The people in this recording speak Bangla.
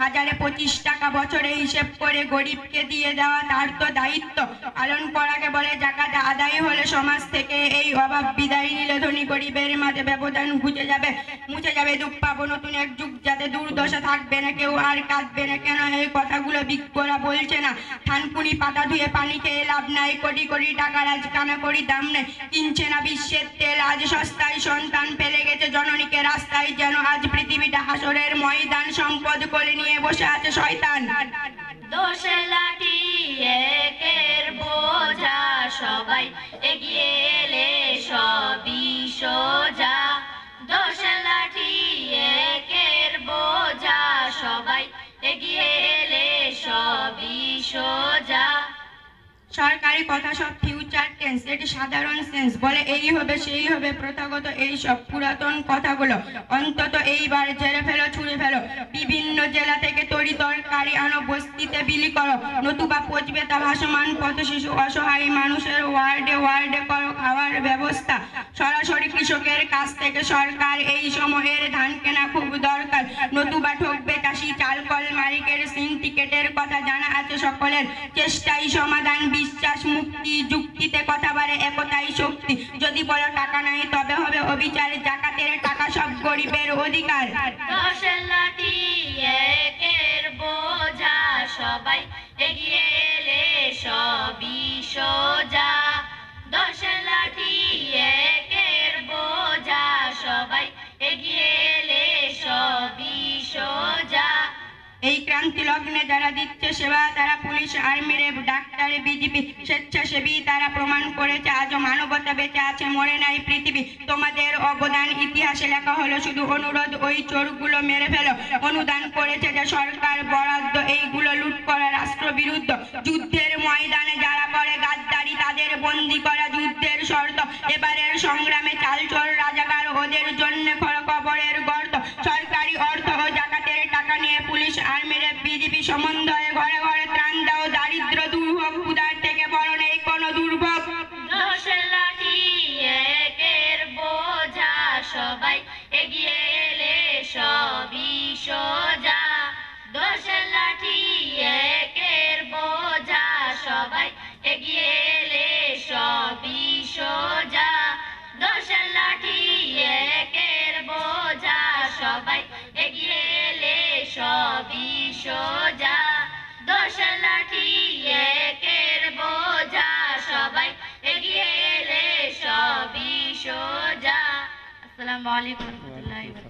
হাজারে 25 টাকা বছরে হিসেব করে গরিবকে দিয়ে দেওয়া তার তো দায়িত্ব পালন করাকে বলে জাকাত আদায় হলে সমাজ থেকে এই অভাব বিদায় নিলে ধনী গরিবের মাঝে ব্যবধান মুছে যাবে দুঃখ পাবো নতুন এক যুগ যাতে দুর্দশা থাকবে না কেউ আর কাঁদবে না কেন এই কথাগুলো বিজ্ঞরা বলছে না থানকুনি পাতা ধুয়ে পানি খেয়ে লাভ নাই কোটি কোটি টাকার আজ কানা করি দাম নেই কিনছে না বিশ্বের তেল আজ সস্তায় সন্তান ফেলে গেছে জননীকে রাস্তায় যেন আজ পৃথিবীটা হাসরের ময়দান সম্পদ করে নিয়ে বসে আছে শয়তান দোষের লাঠি একের বোঝা সবাই এগিয়ে এলে সবই সোজা দোষের লাঠি একের বোঝা সবাই এগিয়ে এলে সবই সোজা সরকারি কথা সব ফিউচার টেন্স এটি সাধারণ সেন্স বলে এই হবে সেই হবে প্রথাগত এই সব পুরাতন কথাগুলো অন্তত এইবার ঝেড়ে ফেলো ছুঁড়ে ফেলো বিভিন্ন জেলা থেকে তরি তরকারি আনো বস্তিতে বিলি করো নতুবা পচবে তা ভাসমান পথ শিশু অসহায় মানুষের ওয়ার্ডে ওয়ার্ডে করো খাওয়ার ব্যবস্থা সরাসরি কৃষকের কাছ থেকে সরকার এই সময়ের ধান কেনা খুব দরকার নতুবা ঠকবে চাষি চাল কল মালিকের সিন্ডিকেটের কথা জানা আছে সকলের চেষ্টাই সমাধান বিশ্বাস মুক্তি যুক্তিতে কথা বাড়ে একতাই শক্তি যদি বলো টাকা নাই তবে হবে অবিচার জাকাতের টাকা সব গরিবের অধিকার দোষের লাঠি একের বোঝা সবাই এগিয়ে এলে সবই সোজা দোষের লাঠি একের বোঝা সবাই এগিয়ে এলে সবই সোজা এই ক্রান্তি লগ্নে যারা দিচ্ছে সেবা তারা পুলিশ আর্মির ডাক্তার বিজেপি স্বেচ্ছাসেবী তারা প্রমাণ করেছে আজও মানবতা বেঁচে আছে মরে নাই পৃথিবী তোমাদের অবদান ইতিহাসে লেখা হলো শুধু অনুরোধ ওই চোরগুলো মেরে ফেলো অনুদান করেছে যে সরকার বরাদ্দ এইগুলো লুট করা রাষ্ট্রবিরুদ্ধ যুদ্ধের ময়দানে যারা করে গাদ্দারি তাদের বন্দি করা যুদ্ধের শর্ত এবারের সংগ্রামে চালচোর রাজাকার ওদের জন্য কবরের গর্ত সরকারি অর্থ ও জাকাতের টাকা নিয়ে পুলিশ আর্মির বিজেপি সমন্বয়ে ঘরে ঘরে ত্রাণ দাও দারিদ্র দুর্ভোগ ক্ষুধার থেকে বড় নেই কোনো দুর্ভোগ দোষের লাঠি একের বোঝা সবাই এগিয়ে এলে সবই সোজা দোষের লাঠি একের বোঝা সবাই এগিয়ে এলে সবই সোজা দোষের লাঠি একের বোঝা সবাই এগিয়ে এলে সবই সোজা দোষের লাঠি একের বোঝা সবাই এগিয়ে এলে সবই সোজা আসসালামু আলাইকুম ওয়া রাহমাতুল্লাহি